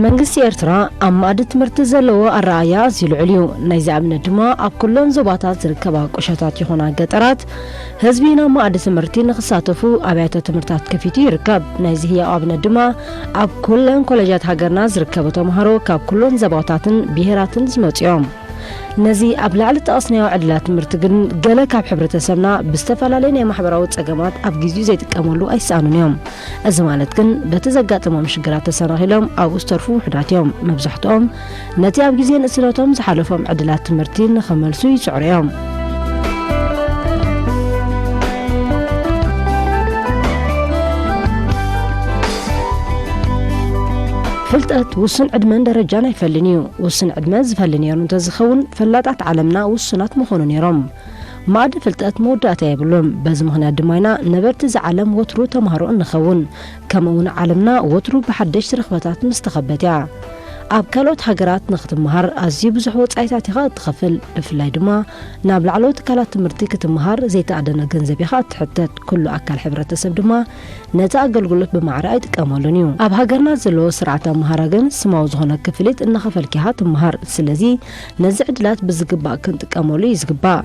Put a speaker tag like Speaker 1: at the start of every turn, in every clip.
Speaker 1: መንግስቲ ኤርትራ ኣብ ማዕድ ትምህርቲ ዘለዎ ኣረኣያ ዝልዕልዩ ናይ ዝኣብነ ድማ ኣብ ኩሎን ዞባታት ዝርከባ ቆሸታት ይኹና ገጠራት ህዝቢ ናብ ማዕድ ትምህርቲ ንኽሳተፉ ኣብያተ ትምህርታት ከፊቱ ይርከብ። ናይዚ ህያው ኣብነት ድማ ኣብ ኩሎን ኮሌጃት ሃገርና ዝርከቡ ተምሃሮ ካብ ኩሎን ዞባታትን ብሄራትን ዝመጹ እዮም። ነዚ ኣብ ላዕሊ ጠቕስናዮ ዕድላት ትምህርቲ ግን ገለ ካብ ሕብረተሰብና ብዝተፈላለዩ ናይ ማሕበራዊ ፀገማት ኣብ ግዚኡ ዘይጥቀመሉ ኣይሰኣኑን እዮም። እዚ ማለት ግን በቲ ዘጋጥሞም ሽግራት ተሰናኺሎም ኣብኡ ዝተርፉ ውሕዳት እዮም። መብዛሕትኦም ነቲ ኣብ ግዜ ንእስነቶም ዝሓለፎም ዕድላት ትምህርቲ ንኸመልሱ ይፅዕሩ እዮም። ፍልጠት ውስን ዕድመን ደረጃን ኣይፈልን እዩ። ውስን ዕድመ ዝፈልን ነይሩ እንተዝኸውን ፈላጣት ዓለምና ውሱናት ምኾኑ ነይሮም። ማዕድ ፍልጠት መወዳእታ የብሎም። በዚ ምኽንያት ድማ ኢና ነበርቲ ዝዓለም ወትሩ ተምሃሮ እንኸውን ከምኡውን ዓለምና ወትሩ ብሓደሽቲ ርኽበታት ምስተኸበት እያ። ኣብ ካልኦት ሃገራት ንኽትመሃር ኣዝዩ ብዙሕ ወጻኢታት ኢኻ እትኸፍል። ብፍላይ ድማ ናብ ላዕለዎት ትካላት ትምህርቲ ክትመሃር ዘይተኣደነ ገንዘብ ኢኻ እትሕተት። ኩሉ ኣካል ሕብረተሰብ ድማ ነቲ ኣገልግሎት ብማዕረ ኣይጥቀመሉን እዩ። ኣብ ሃገርና ዘለዎ ስርዓት ኣመሃራ ግን ስማዊ ዝኾነ ክፍሊት እናኸፈልኪ ኢኻ ትመሃር። ስለዚ ነዚ ዕድላት ብዝግባእ ክንጥቀመሉ እዩ ዝግባእ።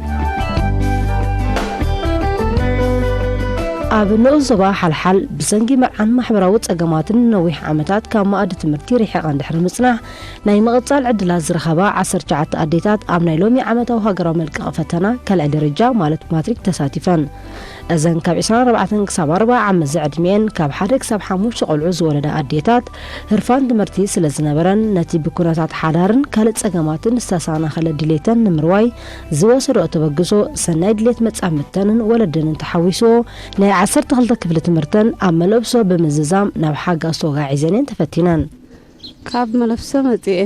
Speaker 1: ኣብ ንዑስ ዞባ ሓልሓል ብሰንጊ መርዓን ማሕበራዊ ፀገማትን ነዊሕ ዓመታት ካብ ማዕድ ትምህርቲ ሪሒቐ እንድሕሪ ምጽናሕ ናይ ምቕጻል ዕድላት ዝረኸባ 19 ኣዴታት ኣብ ናይ ሎሚ ዓመታዊ ሃገራዊ መልቀቂ ፈተና ካልኣይ ደረጃ ማለት ማትሪክ ተሳቲፈን። እዘን ካብ 24 ክሳብ 40 ዓመት ዝዕድሚአን ካብ 1 ክሳብ 5 ቆልዑ ዝወለዳ ኣዴታት ህርፋን ትምህርቲ ስለ ዝነበረን ነቲ ብኩነታት ሓዳርን ካልእ ፀገማትን ዝተሰናኸለ ድሌተን ንምርዋይ ዝወሰደኦ ተበግሶ ሰናይ ድሌት መጻምድተንን ወለደንን ተሓዊስዎ ናይ 12 ክፍሊ ትምህርተን ኣብ መለብሶ ብምዝዛም ናብ ሓጋዝ ተወጋዒዘንን ተፈቲነን።
Speaker 2: ካብ መለብሶ መጽኤ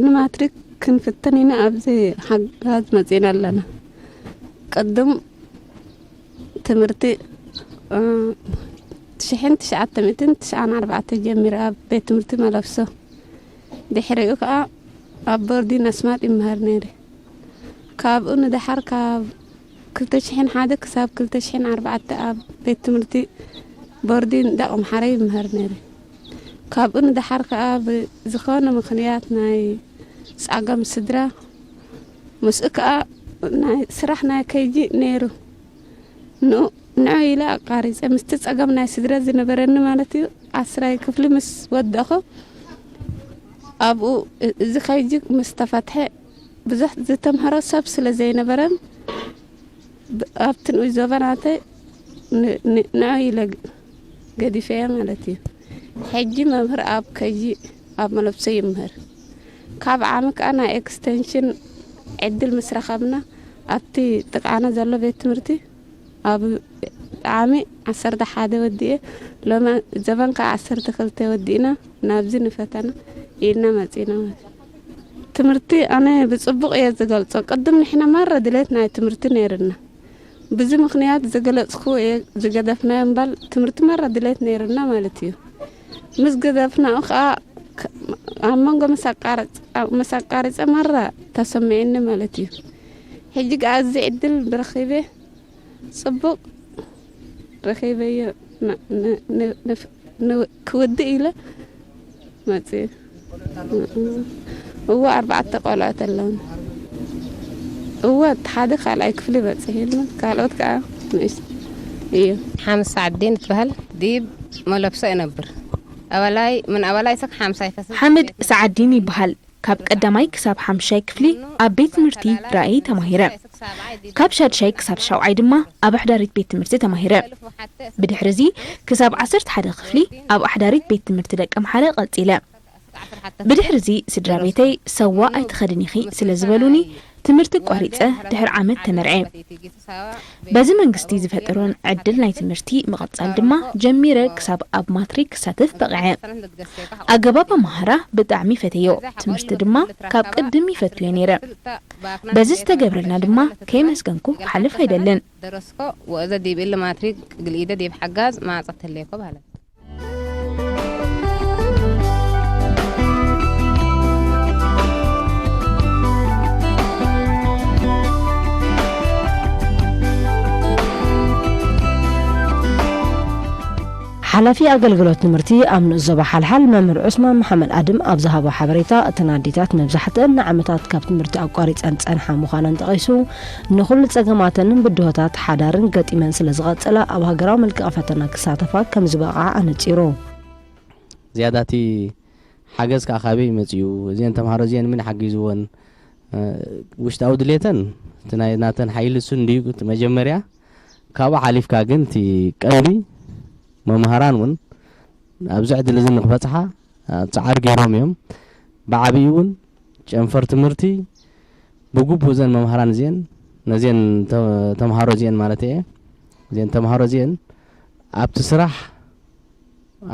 Speaker 2: ንማትሪክ ክንፍተን ኢና ኣብዚ ሓጋዝ መጽኤና ኣለና። ቀደም ትምህርቲ 1994 ጀሚረ ኣብ ቤት ትምህርቲ መለብሶ ድሕሪኡ ከዓ ኣብ ቦርዲን ኣስማጥ ይመሃር ነይረ። ካብኡ ንድሓር ካብ 2001 ክሳብ 2004 ኣብ ቤት ትምህርቲ ቦርዲን ዳቕምሓረ ይመሃር ነይረ። ካብኡ ንድሓር ከዓ ብዝኾነ ምኽንያት ናይ ጸገም ስድራ ምስኡ ከዓ ናይ ስራሕ ናይ ከይጂ ነይሩ ንዑ ኢለ ኣቃሪፀ ምስቲ ጸገም ናይ ስድራ ዝነበረኒ ማለት እዩ 10ይ ክፍሊ ምስ ወደኹ ኣብኡ እዚ ከይጂ ምስ ተፈትሐ ብዙሕ ዝተምሃሮ ሰብ ስለ ዘይነበረን ኣብቲ ንዑ ዞባናተ ንዑ ኢለ ገዲፈያ ማለት እዩ። ሕጂ መምህር ኣብ ከይጂ ኣብ መለብሶ ይምህር። ካብ ዓመ ከዓ ናይ ኤክስቴንሽን ዕድል ምስ ረኸብና ኣብቲ ጥቃና ዘሎ ቤት ትምህርቲ ኣብ ዓመ 11 ወዲኤ ሎማ ዘበን ከዓ 12 ወዲእና ናብዚ ንፈተና ኢልና መጺና ትምህርቲ ኣነ ብጽቡቕ እየ ዝገልጾ። ቅድም ንሕና ማረ ድሌት ናይ ትምህርቲ ነይርና ብዙ ምኽንያት ዝገለጽኩ እየ ዝገደፍና እምበል ትምህርቲ ማረ ድሌት ነይርና ማለት እዩ። ምስ ገደፍናኡ ከዓ ኣብ መንጎ መሳቃርጸ ማረ ተሰሚዕኒ ማለት እዩ። ሕጂ ከዓ እዚ ዕድል ብረኺበ ጽቡቕ ረኺበየ ክወድእ ኢለ መጽእ እዋ 4 ቆልዑት ኣለውና እዋ ሓደ ካልኣይ ክፍሊ በጽሒልና ካልኦት ከዓ ንእስ እዩ።
Speaker 3: ሓምሳ ዓዴን ትበሃል ዲብ መለብሶ ይነብር ኣበላይ ምን ኣበላይ ሰክ 50 ይፈስል
Speaker 4: ሓመድ ሰዓዲን ይበሃል ካብ ቀዳማይ ክሳብ 5ይ ክፍሊ ኣብ ቤት ትምህርቲ ራእይ ተማሂረ ካብ 6ይ ክሳብ 7ይ ድማ ኣብ ኣሕዳሪት ቤት ትምህርቲ ተማሂረ ብድሕሪዚ ክሳብ 11 ክፍሊ ኣብ ኣሕዳሪት ቤት ትምህርቲ ደቀ መሓረ ቀጺለ ብድሕሪዚ ስድራ ቤተይ ሰዋ ኣይትኸድኒኺ ስለ ዝበሉኒ ትምህርቲ ቋሪፀ ድሕሪ ዓመት ተመርዐ። በዚ መንግስቲ ዝፈጠሮን ዕድል ናይ ትምህርቲ መቐጻል ድማ ጀሚረ ክሳብ ኣብ ማትሪክ ክሳተፍ በቕዐ። ኣገባብ ኣመሃራ ብጣዕሚ ፈተዮ ትምህርቲ ድማ ካብ ቅድም ይፈትዮ ነይረ። በዚ ዝተገብረልና ድማ ከይመስገንኩ ሓልፍ ኣይደልን
Speaker 3: ደረስኮ ወእዘ ዲብል ማትሪክ ግልኢደ ዲብ ሓጋዝ ማዕጸተለይኮ ባለ
Speaker 1: ሓላፊ ኣገልግሎት ትምህርቲ ኣብ ንዕዘቦ ሓልሓል መምህር ዑስማን መሓመድ ኣድም ኣብ ዝሃቦ ሓበሬታ እተን ኣዴታት መብዛሕትአን ንዓመታት ካብ ትምህርቲ ኣቋሪፀን ፀንሓ ምዃነን ጠቒሱ ንኹሉ ፀገማተንን ብድሆታት ሓዳርን ገጢመን ስለ ዝቐፅላ ኣብ ሃገራዊ መልክዕ ፈተና ክሳተፋ ከም ዝበቕዓ ኣነፂሩ
Speaker 5: ዝያዳቲ ሓገዝ ከዓ ካበይ መፅኡ እዚአን ተምሃሮ እዚአን ምን ሓጊዝዎን ውሽጣዊ ድሌተን እቲ ናተን ሓይሊ እሱ እንድዩ መጀመርያ ካብኡ ሓሊፍካ ግን እቲ ቀንዲ መምሃራን እውን ኣብዚ ዕድል እዚ ንክበፅሓ ፃዓር ገይሮም እዮም ብዓብዪ እውን ጨንፈር ትምህርቲ ብግቡእ እዘን መምሃራን እዚአን ነዚአን ተምሃሮ እዚአን ማለት እየ እዚአን ተምሃሮ እዚአን ኣብቲ ስራሕ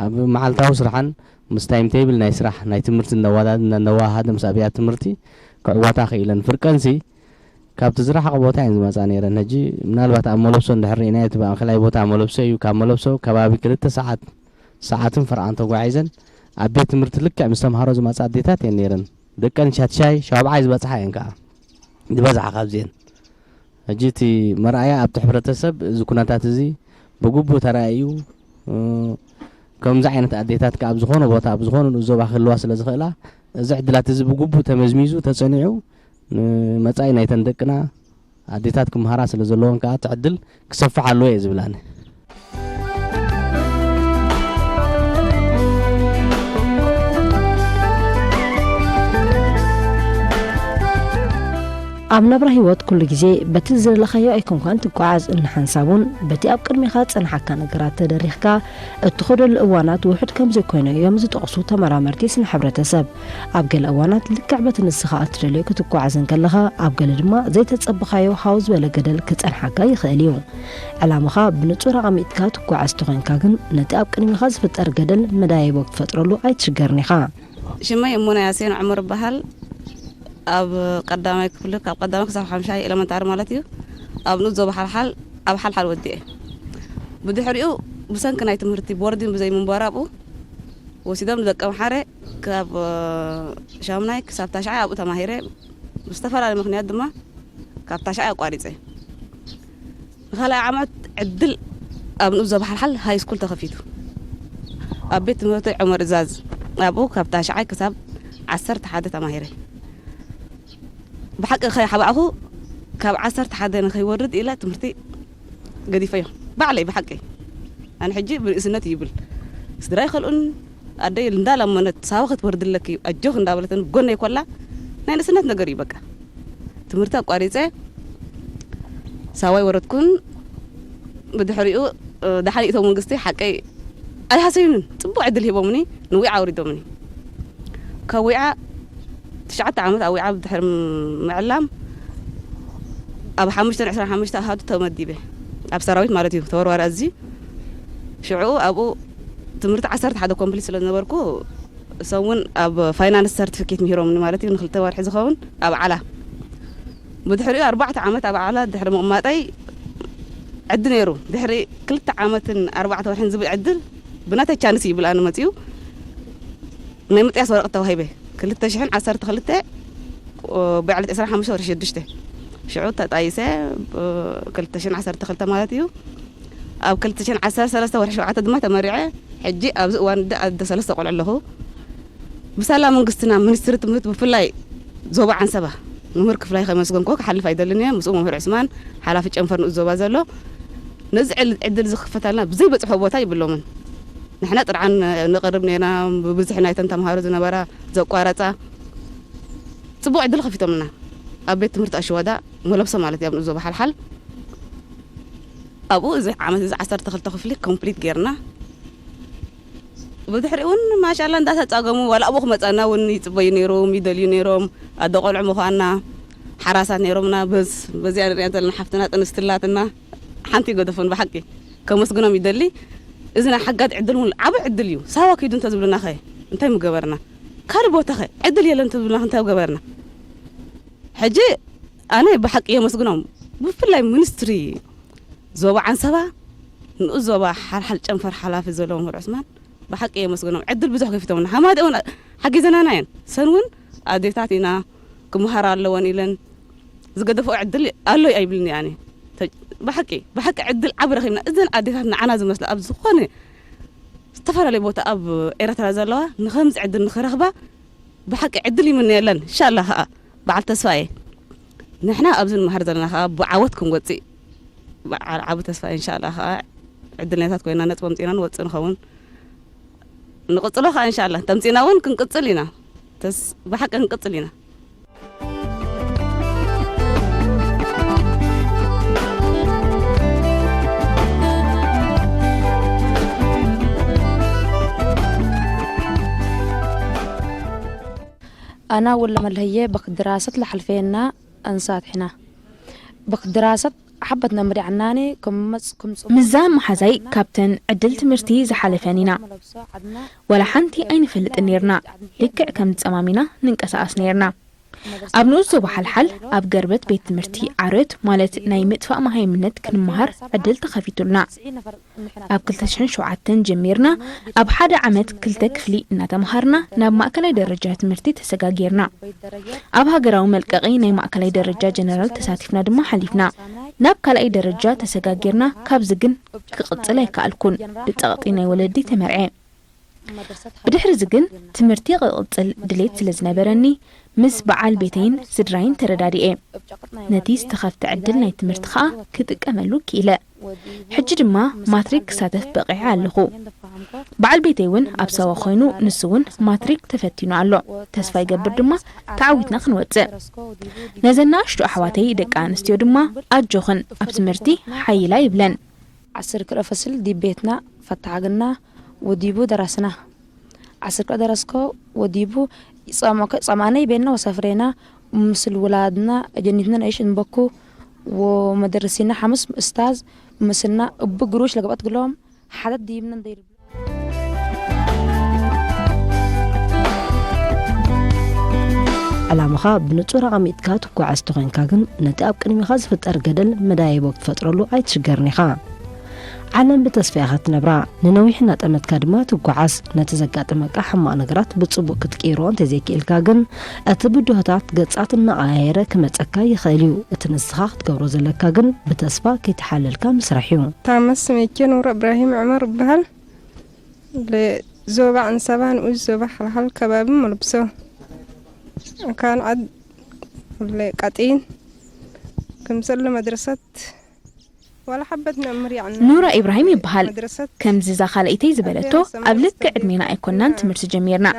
Speaker 5: ኣብ መዓልታዊ ስራሕን ምስ ታይም ቴብል ናይ ስራሕ ናይ ትምህርቲ እናዋሃደ ምስ ኣብያት ትምህርቲ ክዕዋታ ክኢለን ፍርቀንሲ ካብቲ ዝረሓቐ ቦታ እየን ዝመፃ ነይረን ሕጂ ምናልባት ኣብ መለብሶ እንድሕር ሪእና እቲ ማእኸላይ ቦታ መለብሶ እዩ ካብ መለብሶ ከባቢ 2 ሰዓትን ፍርዓን ተጓዒዘን ኣብ ቤት ትምህርቲ ልክዕ ምስ ተምሃሮ ዝመፃ ኣዴታት እየን ነይረን ደቀን ሻትሻይ ሸውዓይ ዝበፅሓ እየን ከዓ ዝበዝሓ ካብዚአን ሕጂ እቲ መርኣያ ኣብቲ ሕብረተሰብ እዚ ኩነታት እዚ ብግቡእ ተራእዩ ከምዚ ዓይነት ኣዴታት ከዓ ኣብ ዝኾነ ቦታ ኣብ ዝኾነ ንዞባ ክህልዋ ስለ ዝኽእላ እዚ ዕድላት እዚ ብግቡእ ተመዝሚዙ ተፀኒዑ መጻኢ ናይተን ደቅና ኣዴታት ክምሃራ ስለ ዘለዎን ከዓ ትዕድል ክሰፍሕ ኣለዎ እየ ዝብላኒ
Speaker 1: ኣብ ነብራ ህይወት ኩሉ ግዜ በቲ ዝለኻዮ ኣይኮንኳን ትጓዓዝ እንሓንሳቡን በቲ ኣብ ቅድሚኻ ፀንሓካ ነገራት ተደሪኽካ እትኸደሉ እዋናት ውሕድ ከም ዘይኮይኑ እዮም ዝጠቕሱ ተመራመርቲ ስነ ሕብረተሰብ ኣብ ገለ እዋናት ልክዕ በቲ ንስኻ እትደልዮ ክትጓዓዝን ከለኻ ኣብ ገለ ድማ ዘይተፀብኻዮ ሃው ዝበለ ገደል ክፀንሓካ ይኽእል እዩ ዕላማኻ ብንጹር ኣቐሚጥካ ትጓዓዝ ተኾይንካ ግን ነቲ ኣብ ቅድሚኻ ዝፍጠር ገደል መዳይቦ ክትፈጥረሉ ኣይትሽገርን ኢኻ
Speaker 2: ሽመይ እሙና ያሴን ዕሙር በሃል ኣብ ቀዳማይ ክፍሊ ካብ ቀዳማይ ክሳብ 5 ኤሌመንታሪ ማለት እዩ ኣብ ንዞባ ሓልሓል ኣብ ሓልሓል ወዲኤ ብድሕሪኡ ብሰንኪ ናይ ትምህርቲ ቦርዲን ብዘይ ምንባራብኡ ወሲዶም ደቀ መሓረ ካብ ሻምናይ ክሳብ ታሽዓይ ኣብኡ ተማሂረ ብዝተፈላለየ ምክንያት ድማ ካብ ታሽዓይ ኣቋሪፀ ንኻልኣይ ዓመት ዕድል ኣብ ንዞባ ሓልሓል ሃይ ስኩል ተኸፊቱ ኣብ ቤት ትምህርቲ ዑመር እዛዝ ኣብኡ ካብ ታሽዓይ ክሳብ 11 ተማሂረ بحق خي حبعه كاب 11 نخيورد إلى تمرتي قديفيه بعلي بحقي أنا حجي بالإسنات يبل استراي خلون أدي لندا لما نتساوخت ورد لك أجوه ندابلتن قلنا يقول لا نين إسنات نقري بك تمرتي قاريزة سواي وردكن بدحريو دحالي إثو من قصتي حقي أي حسينن تبو عدل هبو مني نويعة وريدو مني كويعة 9 عامات أو عبد حرم معلم أب 15 هادو تمدي به أب سراويت مالتي ثور ورازي شعو أبو تمرت 10 حدا كومبليت لنا بركو سوون أب فاينانس سيرتيفيكيت مهيرو من مالتي ونخلته واحد زخون أب على بدحري 4 عامات أب على دحرم أماتي عد نيرو دحري كل عامات 4 وحين زبي عدل بناتي كانسي بالأنا متيو نمت يا ورقة وهيبه كلت شحن 10 خلته وبعد 15 ورش دشته شعوت طايسه كلت شحن 10 خلته مالتيو او كلت شحن 10 3 ورش وعت دما تمرعه حجي ابز وان د 3 قلع له بسلام منقستنا منستر تمت بفلاي زوبا عن سبا ممر كفلاي خمسكم كوك حل فايدلني مسؤول ممر عثمان حلافي ጨንፈር زوبا زلو نزعل عدل زخفتلنا بزي بصحو بوتا يبلومن نحنا طبعا نقرب نينا ببزحنا يتنتمهارو زنبره زقارصا صبو عدل خفيتمنا ابيت تمرت اشوادا ملبسه مالت يا ابن زوبا حلحل ابو اذا عمل 10 تخلت خفلي كومبليت غيرنا بدحريون ما شاء الله اندا تጻገሙ ولا ابوخ مصانا ون يصبي نيروم يدلي نيروم ادقلع مخانا حراسات نيرومنا بزي انتن حفتنا تنستلاتنا حنتي قدفن بحقي كمسغنم يدلي إذن حقات عدل مول عب عدل يو سوا كيدون تزبلنا خي انتي مقبرنا كاربوتا خي عدل يلا انت تزبلنا انتي مقبرنا حجي انا بحق يا مسغنم بفلاي منستري زوبا عن سبا نزوبا حل ጨንፈር حلاف زلو مر عثمان بحق يا مسغنم عدل بزح كيفتمنا حماد اون حقي زناناين سنون اديتاتينا كمهار اللون يلن زقدفو عدل الله يبلني يعني بحق عدل عبر خينا اذن اديتنا عنا زمسل اب زخونه استفرالي بوتا أب إيرترا زلوا نخمس عدل نخرخبة بحق عدل من يلن إن شاء الله بعد تسوي نحنا أبزن مهرزنا بعوضكم وتي عبد تسوي إن شاء الله عدلنا تكوينا نتومتينا نوتسن خون نقصلوها إن شاء الله تمتينا وين كنقصلينا تس بحق نقصلينا
Speaker 6: أنا ولا ملهية بق دراسة لحلفينا أنصات حنا بق دراسة حبتنا مري عناني
Speaker 4: مزام محزي كابتن عدل تمرتي زحلفانينا ولا حنتي أين فلت نيرنا لك كم تسمامينا ننكساس نيرنا أبنوز وحلحل أب قربت بيت تمرتي عرت مالت نايمت فأما هاي منت كنمهر عدل تخفيتولنا أب كلتشن شوعتن جميرنا أب حدا عمت كلتك فلي إنا مهرنا ناب مأكلي درجات مرتي تسقاقيرنا أب هاقراو ملقاقي ناي مأكلي درجة جنرال تساتفنا دما حليفنا ناب كالاي درجة تسقاقيرنا كابزقن كقصلي كالكون لتغطينا ولدي تمرعين بدحر زقن تمرتي قصل دليت سلزنبرني مس بعال بيتين سدراين ترداري نتيس تخاف تعدلنا يتمرت خا كتقملو كيلا حج دما ماتريك ساتف بقي علخو بعال بيتين ابسوا خوينو نسون ماتريك تفتينو علو تسفا يقبر دما تعويتنا خنوص نزلنا شتو احواتي دق انستيو دما اجوخن ابسمرتي حيلا يبلن
Speaker 6: 10 كره فصل دي بيتنا فتعقنا وديبو درسنا 10 كره درسكو وديبو صماني بيننا وسافرينا مثل ولادنا جنتنا نعيش نبكو ومدرسينا 5 استاذ مثلنا بقروش لقبات قلهم حدد ديبنا ندير
Speaker 1: علامخا بنصور قميتكا تقعس تخينكا كن نتي اب قدميخا زفطر ገደል መዳይቦ ክትፈጥረሉ ኣይትሽገርኒኻ ዓለም በተስፋኻ ትነብራ ንነዊሕና ጠመትካ ድማ ትጓዓስ ነተዘጋጠመካ ሕማቕ ነገራት ብጽቡቕ ክትቀይሮን ተዘኪልካ ግን እቲ ብድሆታት ገጻትና ኣየረ ከመጸካ ይኽእል እዩ እቲ ንስኻ ክትገብሮ ዘለካ ግን በተስፋ ክትሓለልካ መስራሕ እዩ
Speaker 7: ታመስ መኪን ወር ኢብራሂም ዑመር በሃል ለዞባ እንሰባን ወዞባ ሓልሓል ከባቢ መልብሶ كان عد قطين كمسل مدرسة ولا حبتنا مري عنا
Speaker 4: نورا إبراهيم يبهال كم زيزا خالقتي زبلتو قبلك عدمينا يكونان تمرت جميرنا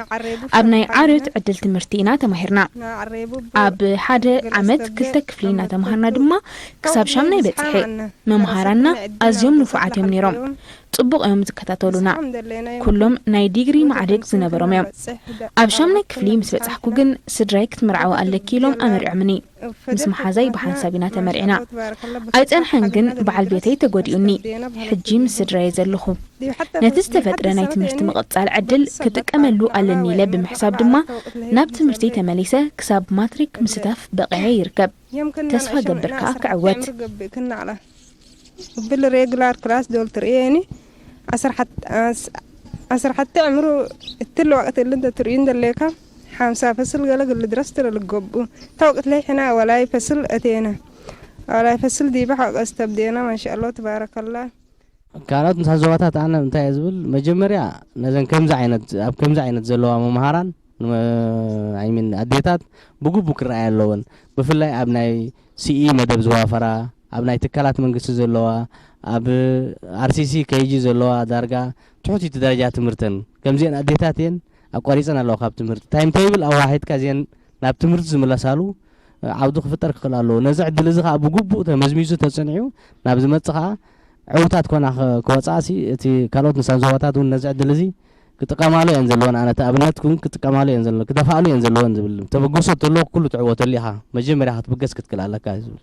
Speaker 4: أبناي عارت عدل تمرتينا تمهرنا أب حدا عمد كلتك فلينا تمهرنا دما كساب شامنا يبتحي ممهرنا أزيوم نفعات يمنيرهم طبق يوم تكتاتولونا كلهم ناي ديغري معرق زنبرهم يوم أب شامنا كفلي مسبتحكو جن سدرايك تمرعو ألكيلهم أمر عمني مسمح زي بحنسابنا تمرعنا أيضا حنجن بعل بيتي تقوديوني حجيم سدراي زلخو نتستفتر ناي تمرت مقطع العدل كتك أملو ألني لب محساب دما ناب تمرتي تماليسة كساب ماتريك مستاف بقعي يركب تسفى قبركا كعوات
Speaker 7: بالريجولار كلاس دول تريني عصر حتى عمره التل وقت اللي انت ترين دليكا حامسا فصل قلق اللي درست للقبو توقت لي حنا ولا يفصل أتينا ولا يفصل دي بحق استبدينا ما شاء الله تبارك الله
Speaker 5: كانت نسازواتات أنا انتهي زبل مجمريا نزن كم زعينت زلوا ممهران أي من أديتات بقو بكرة اللون بفلاي أبناي سي مدب زوافرا أبناي تكالات منقص زلوا أب RCC كيجي زلوا دارجا تحطي درجات مرتن كم زين أديتاتين أقاريزنا لو خاب تمرت تايم تيبل أو واحد كزين ناب تمرت زملا سالو عودو خفتر خلالو نزع دلزخ أبو جوبو تمزميزو تسنعيو ناب زمتخا عوتات كنا كواتساسي تي كالوت نسان زواتات ونزع دلزي كتقامالو ينزلون أنا تأبنات كون كتقامالو ينزلون كدفعلو ينزلون زبل تبقوسو تلو كله تعوت الليها مجمري هتبقس كتكل على كايزول